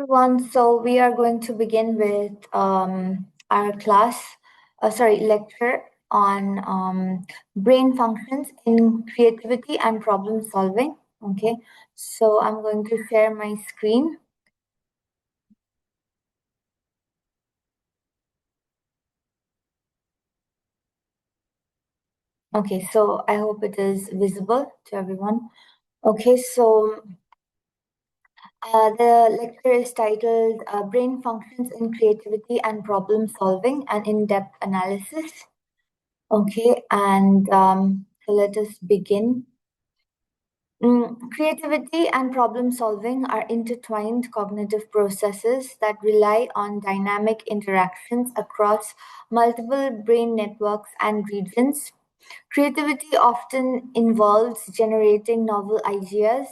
Everyone, so we are going to begin with our lecture on brain functions in creativity and problem solving. Okay, so I'm going to share my screen. Okay, so I hope it is visible to everyone. Okay, so the lecture is titled Brain Functions in Creativity and Problem Solving, an in-depth analysis. Okay, and so let us begin. Creativity and problem solving are intertwined cognitive processes that rely on dynamic interactions across multiple brain networks and regions. Creativity often involves generating novel ideas,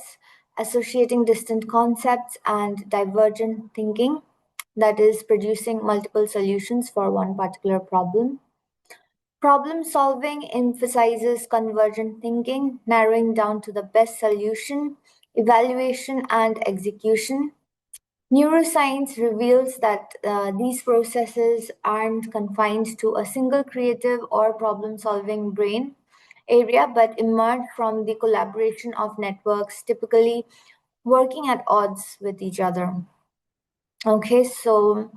associating distant concepts, and divergent thinking, that is, producing multiple solutions for one particular problem. Problem solving emphasizes convergent thinking, narrowing down to the best solution, evaluation, and execution. Neuroscience reveals that these processes aren't confined to a single creative or problem solving brain area but emerge from the collaboration of networks typically working at odds with each other. Okay, so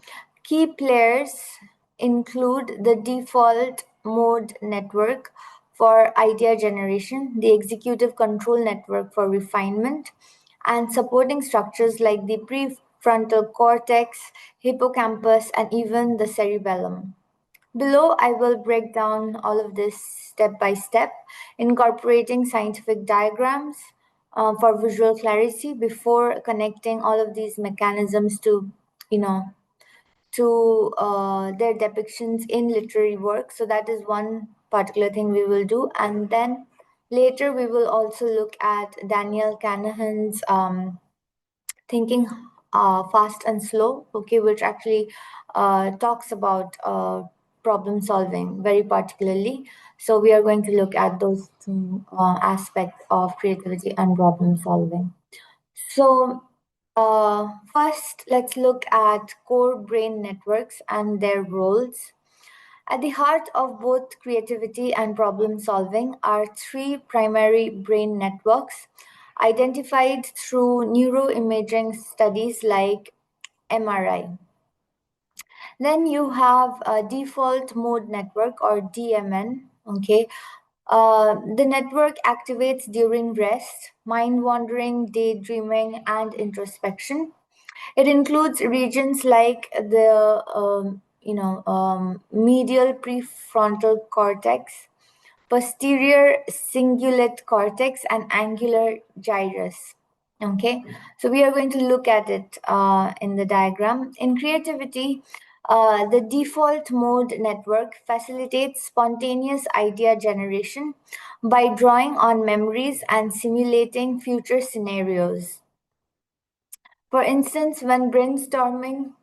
key players include the default mode network for idea generation, the executive control network for refinement, and supporting structures like the prefrontal cortex, hippocampus, and even the cerebellum. Below, I will break down all of this step by step, incorporating scientific diagrams for visual clarity before connecting all of these mechanisms to, you know, their depictions in literary work. So that is one particular thing we will do, and then later we will also look at Daniel Kahneman's thinking fast and slow, okay, which actually talks about problem solving very particularly. So we are going to look at those two aspects of creativity and problem solving. So first, let's look at core brain networks and their roles. At the heart of both creativity and problem solving are three primary brain networks identified through neuroimaging studies like MRI. Then you have a default mode network or DMN. Okay. The network activates during rest, mind wandering, daydreaming, and introspection. It includes regions like the medial prefrontal cortex, posterior cingulate cortex, and angular gyrus. Okay, so we are going to look at it in the diagram. In creativity, the default mode network facilitates spontaneous idea generation by drawing on memories and simulating future scenarios. For instance, when brainstorming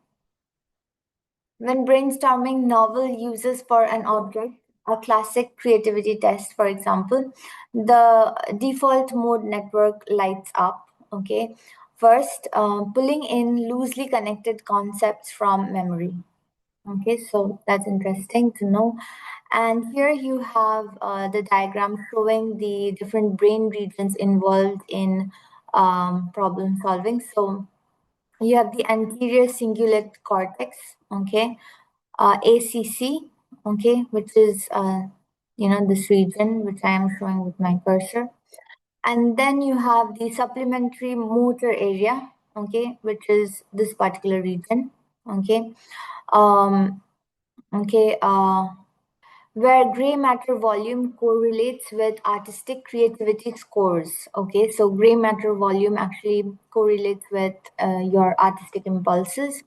novel uses for an object, a classic creativity test, for example, the default mode network lights up. Okay, first, pulling in loosely connected concepts from memory. Okay, so that's interesting to know. And here you have the diagram showing the different brain regions involved in problem solving. So you have the anterior cingulate cortex, okay, ACC, okay, which is this region which I am showing with my cursor, and then you have the supplementary motor area, okay, which is this particular region, okay, um, okay, where gray matter volume correlates with artistic creativity scores. Okay, so gray matter volume actually correlates with your artistic impulses,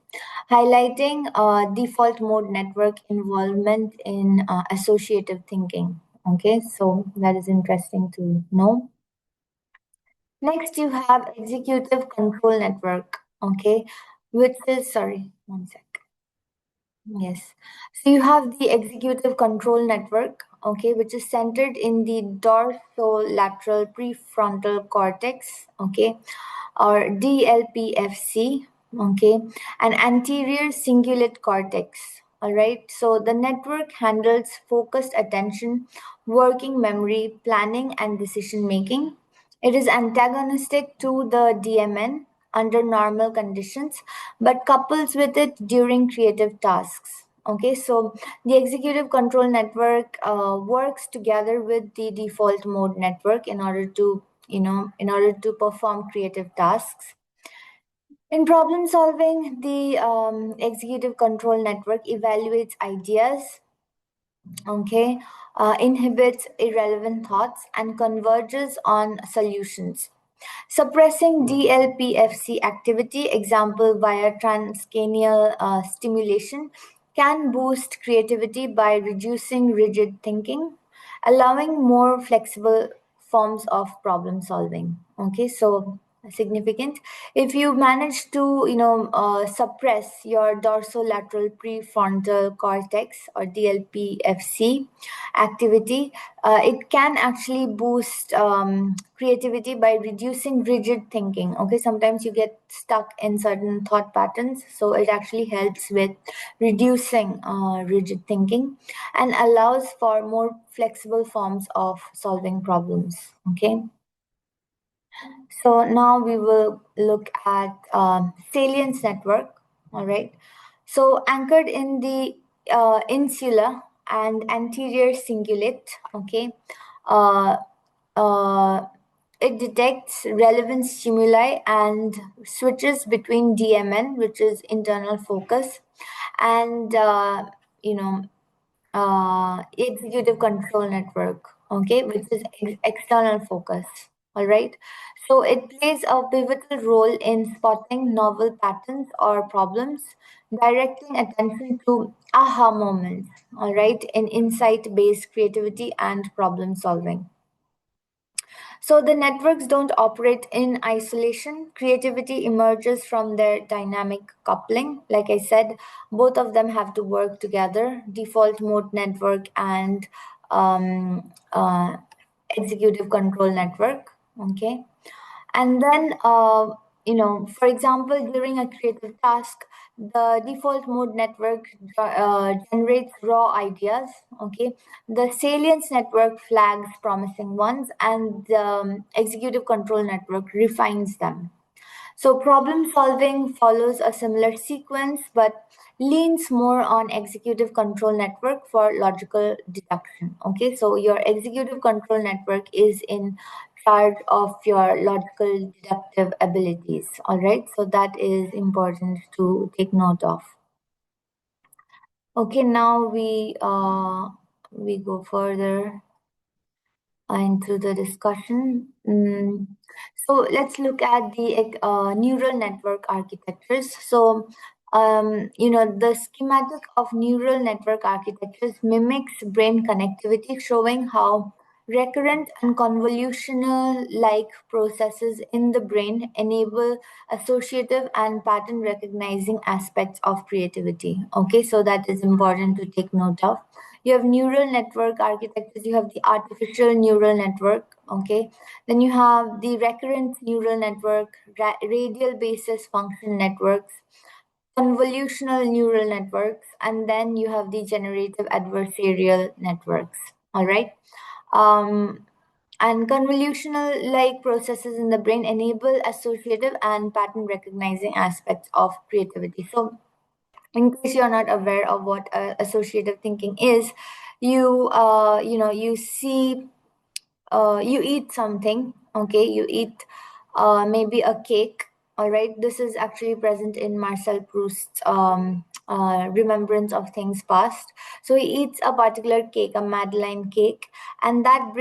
highlighting default mode network involvement in associative thinking. Okay, so that is interesting to know. Next, you have executive control network. Okay, which is, sorry, one sec. Yes. So you have the executive control network, okay, which is centered in the dorsolateral prefrontal cortex, okay, or DLPFC. okay, and anterior cingulate cortex. All right, so the network handles focused attention, working memory, planning, and decision making. It is antagonistic to the DMN under normal conditions, but couples with it during creative tasks. Okay, so the executive control network works together with the default mode network in order to, in order to perform creative tasks. In problem solving, the executive control network evaluates ideas, okay, inhibits irrelevant thoughts, and converges on solutions. Suppressing DLPFC activity, example via transcranial stimulation, can boost creativity by reducing rigid thinking, allowing more flexible forms of problem solving. Okay, so significant. If you manage to, suppress your dorsolateral prefrontal cortex or DLPFC activity, it can actually boost creativity by reducing rigid thinking. Okay, sometimes you get stuck in certain thought patterns, so it actually helps with reducing rigid thinking and allows for more flexible forms of solving problems. Okay, so now we will look at salience network. All right, so anchored in the insula and anterior cingulate. Okay, uh, uh, it detects relevant stimuli and switches between DMN, which is internal focus, and you know executive control network, okay, which is external focus. All right, so it plays a pivotal role in spotting novel patterns or problems, directing attention to aha moments, all right, in insight based creativity and problem solving. So the networks don't operate in isolation. Creativity emerges from their dynamic coupling. Like I said, both of them have to work together, default mode network and um, uh, executive control network. Okay. And then, for example, during a creative task, the default mode network generates raw ideas. Okay, the salience network flags promising ones, and the executive control network refines them. So problem solving follows a similar sequence but leans more on executive control network for logical deduction. Okay, so your executive control network is in charge of your logical deductive abilities. All right, so that is important to take note of. Okay, now we go further into the discussion. So let's look at the neural network architectures. So, the schematic of neural network architectures mimics brain connectivity, showing how recurrent and convolutional like processes in the brain enable associative and pattern recognizing aspects of creativity. Okay, so that is important to take note of. You have neural network architectures, you have the artificial neural network, okay, then you have the recurrent neural network, radial basis function networks, convolutional neural networks, and then you have the generative adversarial networks. All right, and convolutional like processes in the brain enable associative and pattern recognizing aspects of creativity. So in case you're not aware of what associative thinking is, you see, you eat something, okay, you eat maybe a cake. All right, this is actually present in Marcel Proust's remembrance of things past. So he eats a particular cake, a Madeleine cake, and that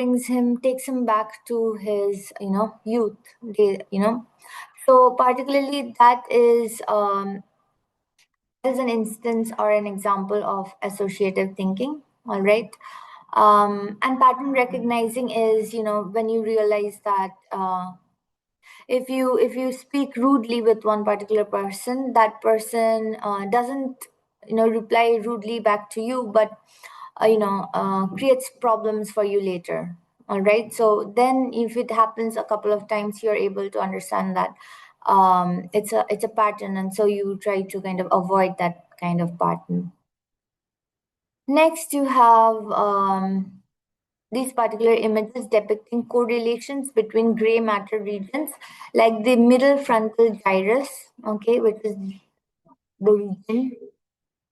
takes him back to his, youth day. So particularly that is an instance or an example of associative thinking. All right, and pattern recognizing is, when you realize that if you speak rudely with one particular person, that person doesn't, reply rudely back to you, but creates problems for you later. All right, so then if it happens a couple of times, you're able to understand that it's a pattern, and so you try to kind of avoid that kind of pattern. Next, you have these particular images depicting correlations between gray matter regions, like the middle frontal gyrus, okay, which is the region,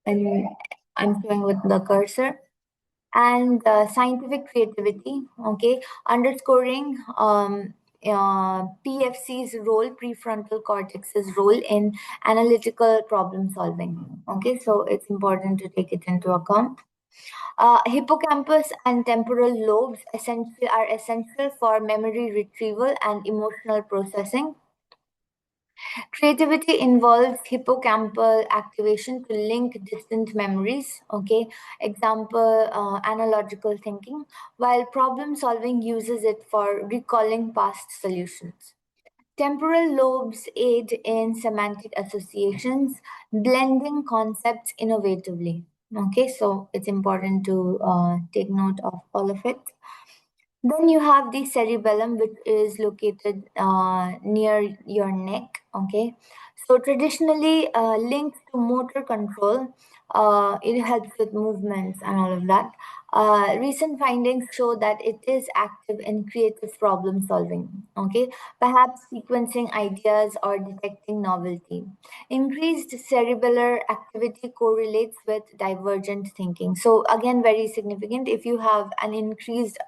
and I'm showing with the cursor, and scientific creativity, okay, underscoring PFC's role, prefrontal cortex's role in analytical problem solving. Okay, so it's important to take it into account. Hippocampus and temporal lobes are essential for memory retrieval and emotional processing. Creativity involves hippocampal activation to link distant memories. Okay, example, analogical thinking, while problem solving uses it for recalling past solutions. Temporal lobes aid in semantic associations, blending concepts innovatively. Okay, so it's important to take note of all of it. Then you have the cerebellum, which is located near your neck. Okay, so traditionally linked to motor control, it helps with movements and all of that. Recent findings show that it is active in creative problem solving. Okay, perhaps sequencing ideas or detecting novelty. Increased cerebellar activity correlates with divergent thinking. So again, very significant. If you have an increased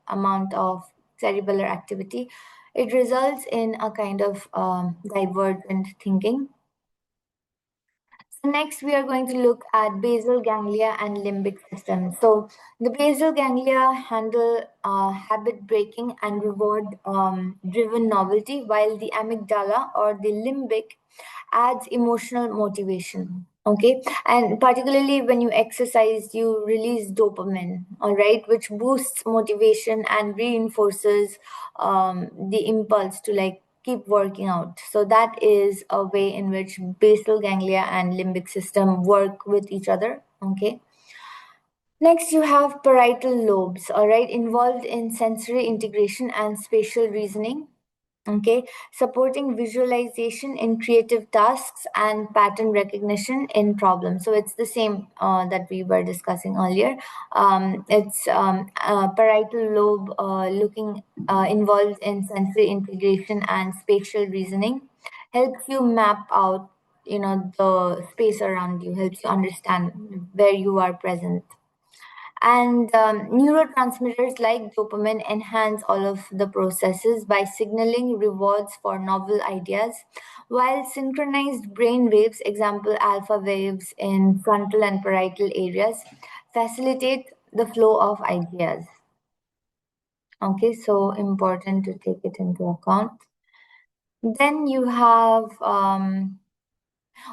amount of cerebellar activity, it results in a kind of divergent thinking. So next, we are going to look at basal ganglia and limbic system. So the basal ganglia handle habit breaking and reward driven novelty, while the amygdala or the limbic adds emotional motivation. Okay, and particularly when you exercise, you release dopamine, all right, which boosts motivation and reinforces the impulse to like keep working out. So that is a way in which basal ganglia and limbic system work with each other. Okay. Next, you have parietal lobes, all right, involved in sensory integration and spatial reasoning. Okay, supporting visualization in creative tasks and pattern recognition in problems. So it's the same that we were discussing earlier. It's parietal lobe looking involved in sensory integration and spatial reasoning, helps you map out, you know, the space around you, helps you understand where you are present. And neurotransmitters like dopamine enhance all of the processes by signaling rewards for novel ideas, while synchronized brain waves, example alpha waves in frontal and parietal areas, facilitate the flow of ideas. Okay, so important to take it into account. Then you have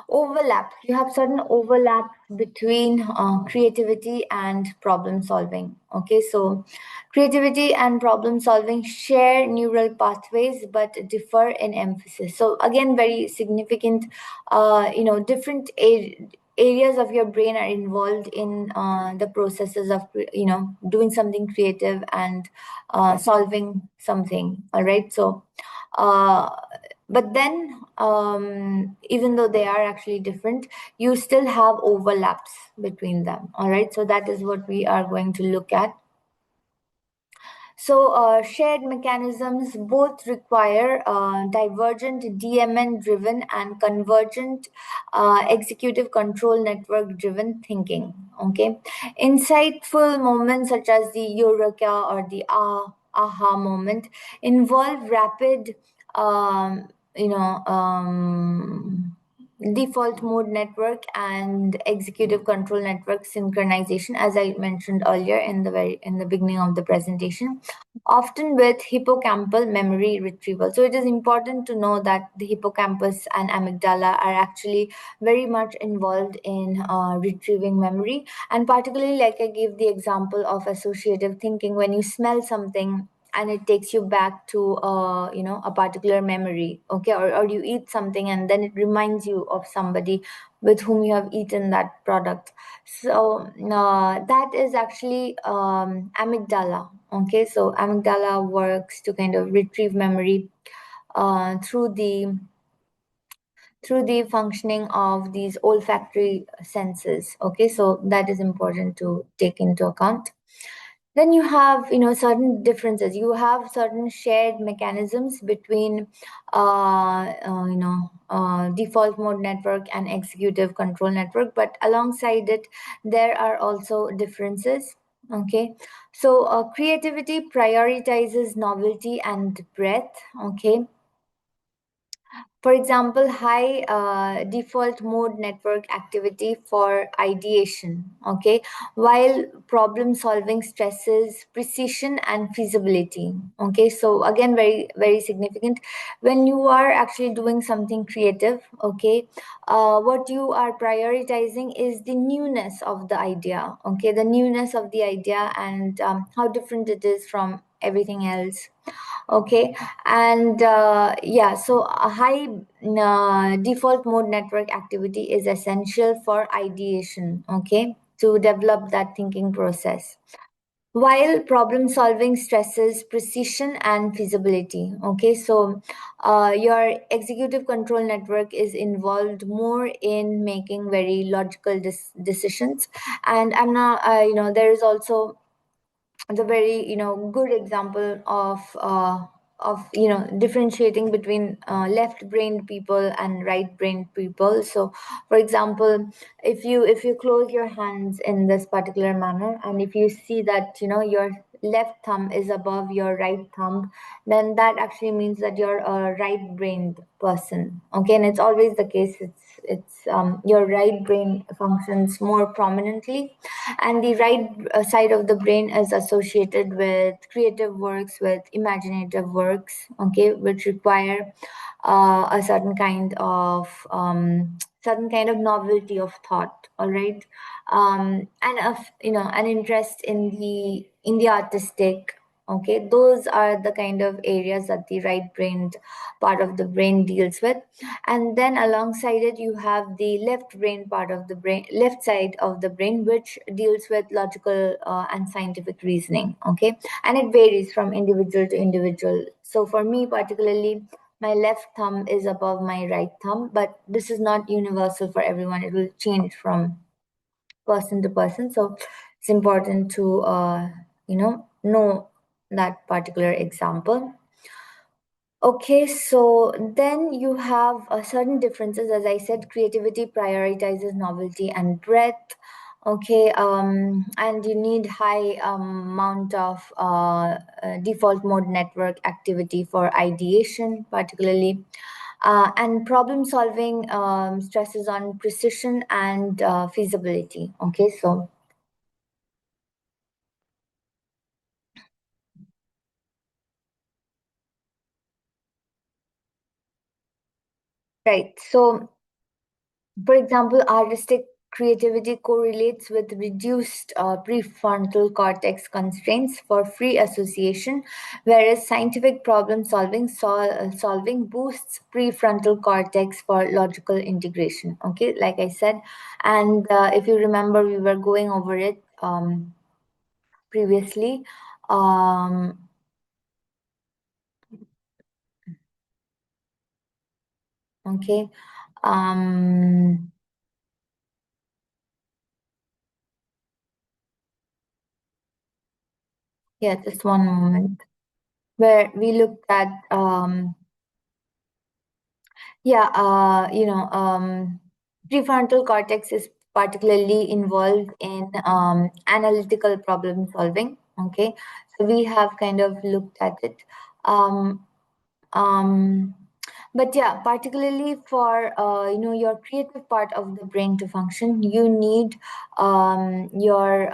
overlap. You have certain overlap between creativity and problem solving. Okay, so creativity and problem solving share neural pathways but differ in emphasis. So again, very significant. Different areas of your brain are involved in the processes of doing something creative and solving something. All right, so. Uh, but then, even though they are actually different, you still have overlaps between them. All right, so that is what we are going to look at. So, shared mechanisms both require divergent DMN driven and convergent executive control network driven thinking. Okay. Insightful moments such as the eureka or the aha moment involve rapid, um, you know, um, default mode network and executive control network synchronization, as I mentioned earlier in the beginning of the presentation, often with hippocampal memory retrieval. So it is important to know that the hippocampus and amygdala are actually very much involved in retrieving memory, and particularly, like I gave the example of associative thinking, when you smell something and it takes you back to a particular memory. Okay, or you eat something and then it reminds you of somebody with whom you have eaten that product. So that is actually amygdala. Okay, so amygdala works to kind of retrieve memory through the through the functioning of these olfactory senses. Okay, so that is important to take into account. Then you have, certain differences. You have certain shared mechanisms between default mode network and executive control network, but alongside it there are also differences. Okay, so creativity prioritizes novelty and breadth. Okay, for example, high default mode network activity for ideation, okay, while problem solving stresses precision and feasibility. Okay, so again, very, very significant. When you are actually doing something creative, okay, what you are prioritizing is the newness of the idea, okay, the newness of the idea and how different it is from everything else. Okay, and yeah, so a high default mode network activity is essential for ideation, okay, to develop that thinking process, while problem solving stresses precision and feasibility. Okay, so your executive control network is involved more in making very logical decisions. And I'm not there is also the very good example of differentiating between left brained people and right brained people. So for example, if you close your hands in this particular manner, and if you see that your left thumb is above your right thumb, then that actually means that you're a right brained person. Okay, and it's always the case. It's your right brain functions more prominently, and the right side of the brain is associated with creative works, with imaginative works, okay, which require a certain kind of novelty of thought. All right, and of an interest in the artistic. Okay, those are the kind of areas that the right brain part of the brain deals with. And then alongside it you have the left brain part of the brain, left side of the brain, which deals with logical and scientific reasoning. Okay, and it varies from individual to individual. So for me particularly, my left thumb is above my right thumb, but this is not universal for everyone. It will change from person to person. So it's important to know that particular example. Okay, so then you have certain differences. As I said, creativity prioritizes novelty and breadth. Okay, and you need high amount of default mode network activity for ideation, particularly, and problem solving stresses on precision and feasibility. Okay, so right, so for example, artistic creativity correlates with reduced prefrontal cortex constraints for free association, whereas scientific problem solving boosts prefrontal cortex for logical integration. Okay, like I said, and if you remember, we were going over it previously. Um, okay. Um, yeah, just one moment. Where we looked at yeah, prefrontal cortex is particularly involved in analytical problem solving. Okay, so we have kind of looked at it. Um, um, but yeah, particularly for your creative part of the brain to function, you need your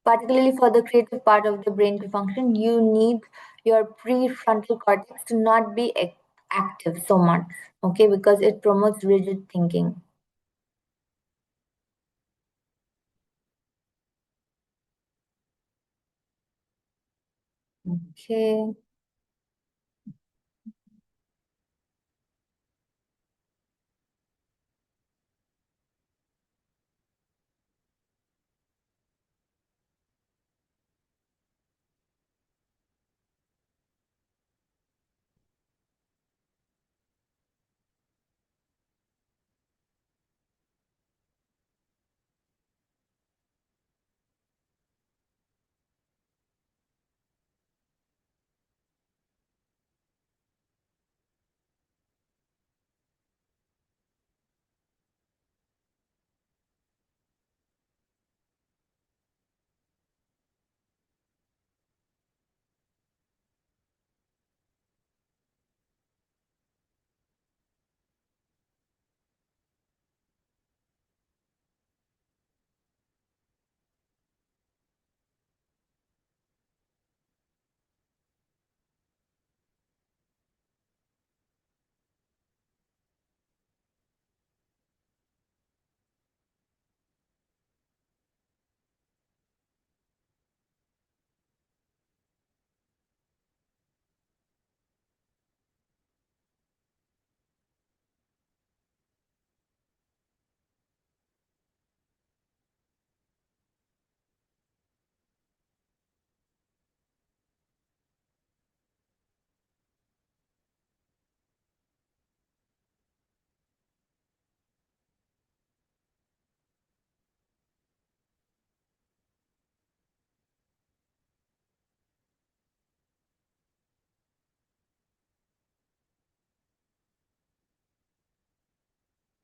particularly for the creative part of the brain to function, you need your prefrontal cortex to not be active so much, okay, because it promotes rigid thinking. Okay.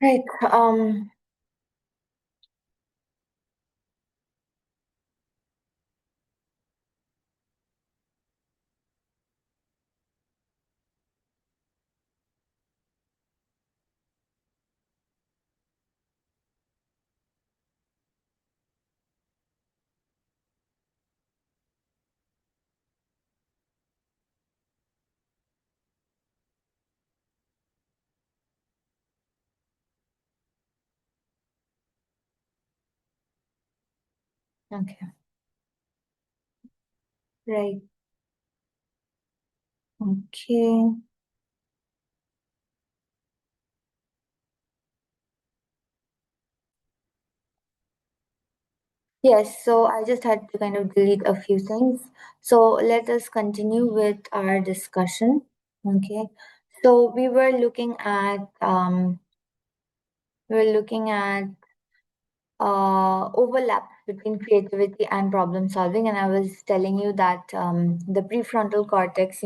Right. Okay. Right. Okay. Yes, so I just had to kind of delete a few things. So let us continue with our discussion. Okay. So we were looking at overlap between creativity and problem solving, and I was telling you that the prefrontal cortex,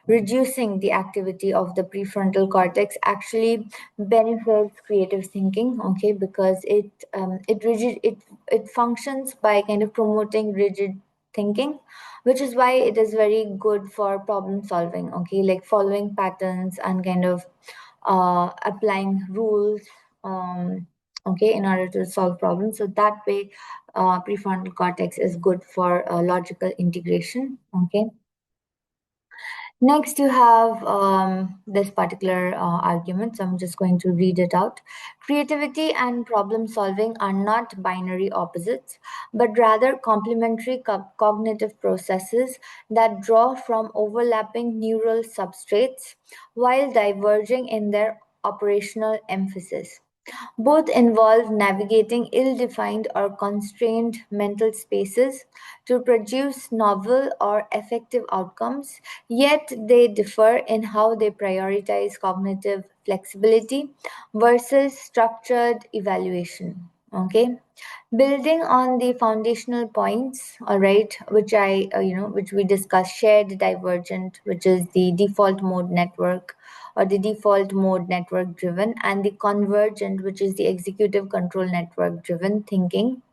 reducing the activity of the prefrontal cortex actually benefits creative thinking. Okay, because it functions by kind of promoting rigid thinking, which is why it is very good for problem solving. Okay, like following patterns and kind of applying rules, okay, in order to solve problems. So that way, prefrontal cortex is good for logical integration. Okay. Next, you have this particular argument. So I'm just going to read it out. Creativity and problem solving are not binary opposites, but rather complementary cognitive processes that draw from overlapping neural substrates while diverging in their operational emphasis. Both involve navigating ill defined or constrained mental spaces to produce novel or effective outcomes, yet they differ in how they prioritize cognitive flexibility versus structured evaluation. Okay, building on the foundational points, all right, which we discussed: shared divergent, which is the default mode network or the default mode network driven, and the convergent, which is the executive control network driven thinking.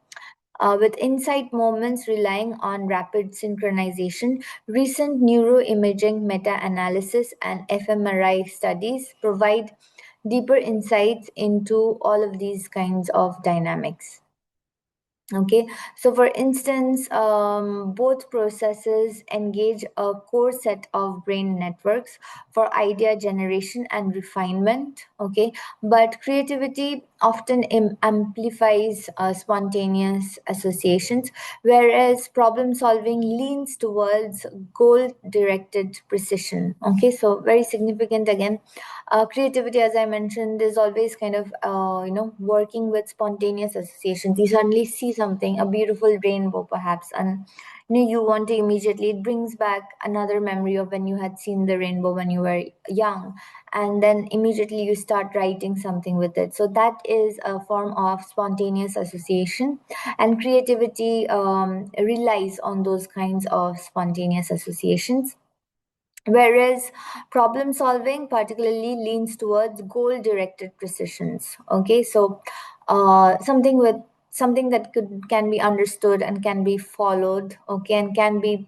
With insight moments relying on rapid synchronization, recent neuroimaging meta analysis and fMRI studies provide deeper insights into all of these kinds of dynamics. Okay, so for instance, both processes engage a core set of brain networks for idea generation and refinement. Okay, but creativity often amplifies spontaneous associations, whereas problem solving leans towards goal directed precision. Okay, so very significant again. Creativity, as I mentioned, is always kind of working with spontaneous associations. You suddenly see something, a beautiful rainbow perhaps, and you want to immediately, it brings back another memory of when you had seen the rainbow when you were young, and then immediately you start writing something with it. So that is a form of spontaneous association, and creativity relies on those kinds of spontaneous associations. Whereas problem solving particularly leans towards goal directed precisions. Okay, so something that can be understood and can be followed, okay, and can be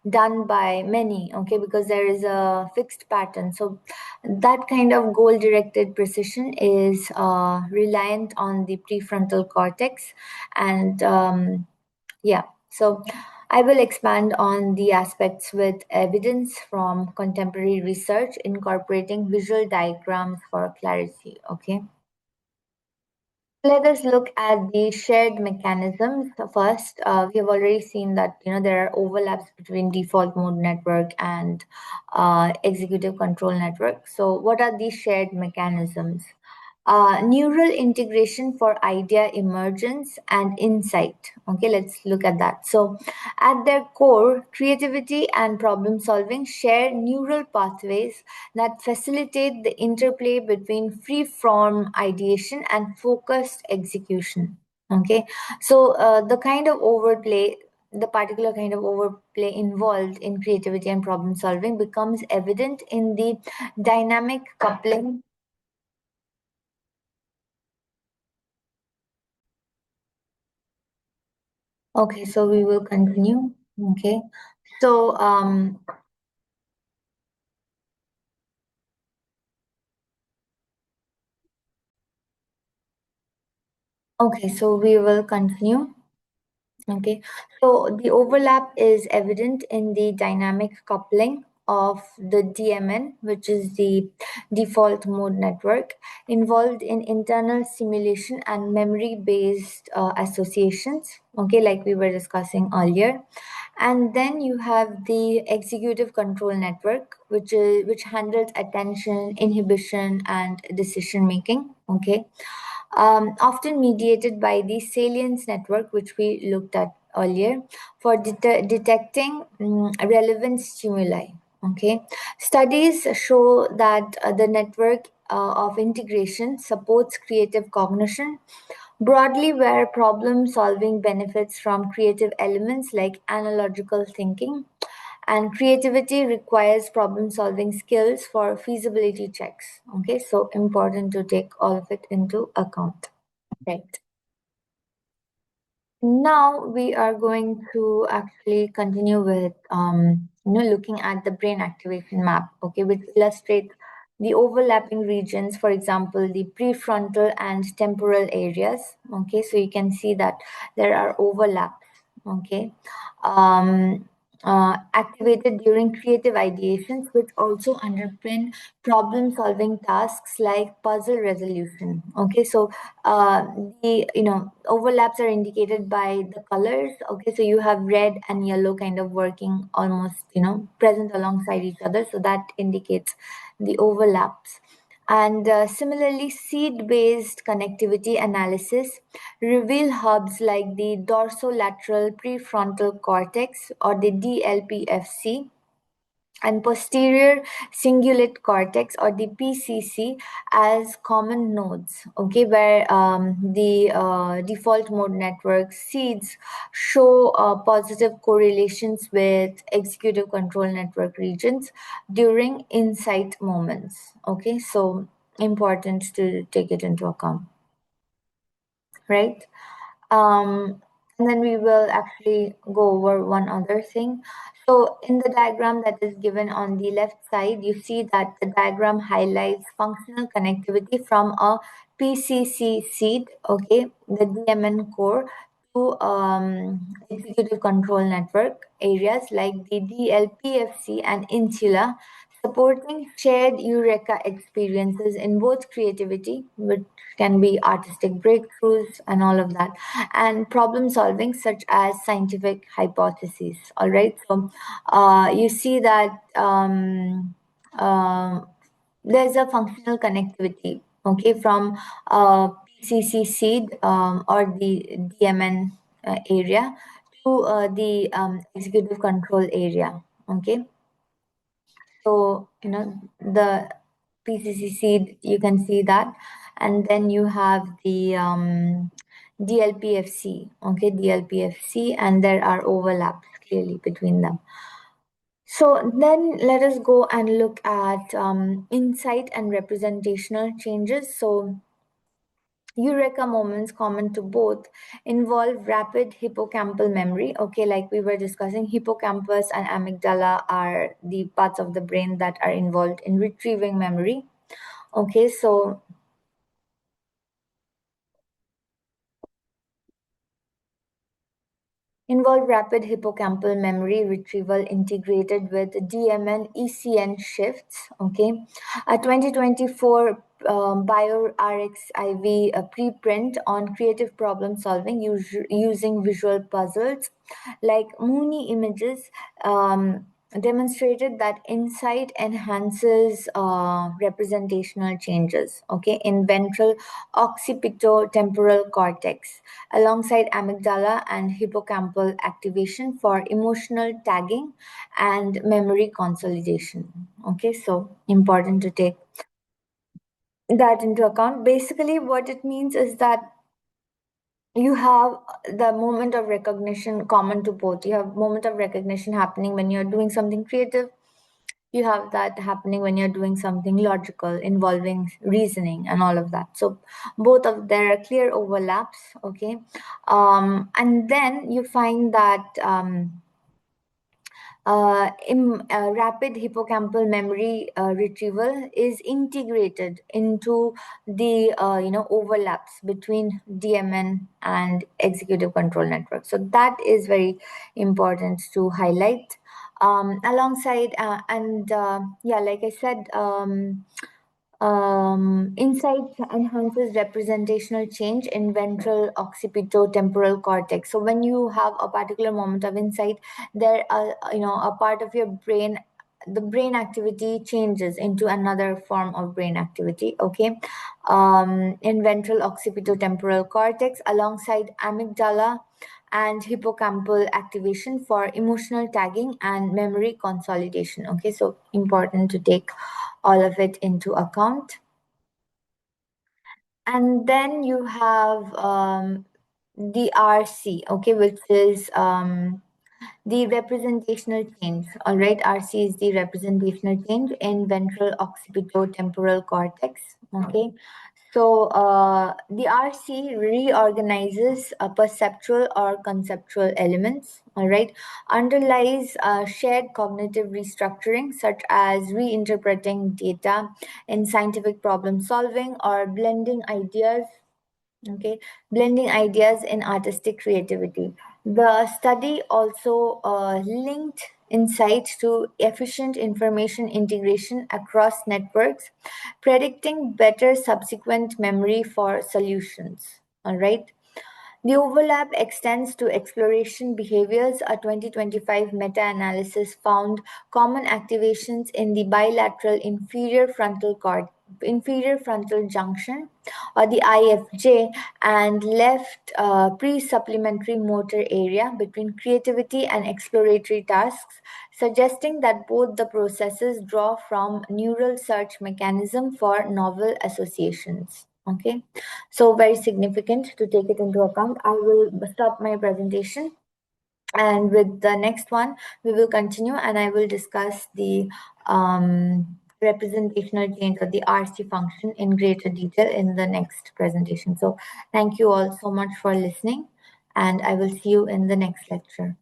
done by many, okay, because there is a fixed pattern. So that kind of goal directed precision is reliant on the prefrontal cortex. And yeah, so I will expand on the aspects with evidence from contemporary research incorporating visual diagrams for clarity. Okay. Let us look at the shared mechanisms first. We have already seen that there are overlaps between default mode network and executive control network. So, what are these shared mechanisms? Neural integration for idea emergence and insight. Okay, let's look at that. So, at their core, creativity and problem solving share neural pathways that facilitate the interplay between free form ideation and focused execution. Okay, so the particular kind of overplay involved in creativity and problem solving becomes evident in the dynamic coupling. Okay, so we will continue. Okay. So okay, so we will continue. Okay, so the overlap is evident in the dynamic coupling of the DMN, which is the default mode network, involved in internal simulation and memory based associations, okay, like we were discussing earlier. And then you have the executive control network, which handles attention, inhibition, and decision making, okay, often mediated by the salience network, which we looked at earlier, for detecting relevant stimuli. Okay, studies show that the network of integration supports creative cognition broadly, where problem solving benefits from creative elements like analogical thinking, and creativity requires problem solving skills for feasibility checks. Okay, so important to take all of it into account. Right. Now we are going to actually continue with looking at the brain activation map, okay, which illustrates the overlapping regions, for example, the prefrontal and temporal areas. Okay, so you can see that there are overlaps. Okay, um, activated during creative ideations, which also underpin problem solving tasks like puzzle resolution. Okay, so uh, the overlaps are indicated by the colors. Okay, so you have red and yellow kind of working almost present alongside each other, so that indicates the overlaps. And similarly, seed based connectivity analysis reveal hubs like the dorsolateral prefrontal cortex, or the DLPFC, and posterior cingulate cortex, or the PCC, as common nodes, okay, where the default mode network seeds show positive correlations with executive control network regions during insight moments. Okay, so important to take it into account, right? And then we will actually go over one other thing. So in the diagram that is given on the left side, you see that the diagram highlights functional connectivity from a PCC seed, okay, the DMN core, to executive control network areas like the DLPFC and insula, supporting shared eureka experiences in both creativity, which can be artistic breakthroughs and all of that, and problem solving, such as scientific hypotheses. All right, so you see that there's a functional connectivity, okay, from PCC seed, or the DMN area, to the executive control area. Okay, so the PCC seed, you can see that, and then you have the DLPFC, okay, DLPFC, and there are overlaps clearly between them. So then let us go and look at insight and representational changes. So Eureka moments, common to both, involve rapid hippocampal memory. Okay, like we were discussing, hippocampus and amygdala are the parts of the brain that are involved in retrieving memory. Okay, so involve rapid hippocampal memory retrieval integrated with DMN ECN shifts. Okay, a 2024 BioRxiv preprint on creative problem solving using visual puzzles like Mooney images demonstrated that insight enhances representational changes, okay, in ventral occipitotemporal cortex alongside amygdala and hippocampal activation for emotional tagging and memory consolidation. Okay, so important to take that into account. Basically, what it means is that you have the moment of recognition common to both. You have moment of recognition happening when you're doing something creative, You have that happening when you're doing something logical involving reasoning and all of that. So both of there are clear overlaps. Okay. And then you find that rapid hippocampal memory retrieval is integrated into the overlaps between DMN and executive control network. So that is very important to highlight. Alongside and yeah, like I said, insight enhances representational change in ventral occipitotemporal cortex. So when you have a particular moment of insight, there are, a part of your brain, the brain activity changes into another form of brain activity. Okay. In ventral occipitotemporal cortex alongside amygdala and hippocampal activation for emotional tagging and memory consolidation. Okay, so important to take all of it into account. And then you have the RC, okay, which is the representational change. All right, RC is the representational change in ventral occipitotemporal cortex. Okay, so the RC reorganizes perceptual or conceptual elements, all right, underlies shared cognitive restructuring such as reinterpreting data in scientific problem solving or blending ideas in artistic creativity. The study also linked insight to efficient information integration across networks, predicting better subsequent memory for solutions. All right. The overlap extends to exploration behaviors. A 2025 meta analysis found common activations in the bilateral inferior frontal junction, or the IFJ, and left pre supplementary motor area between creativity and exploratory tasks, suggesting that both the processes draw from neural search mechanism for novel associations. Okay, so very significant to take it into account. I will stop my presentation, and with the next one we will continue, and I will discuss the representational change of the RC function in greater detail in the next presentation. So thank you all so much for listening, and I will see you in the next lecture.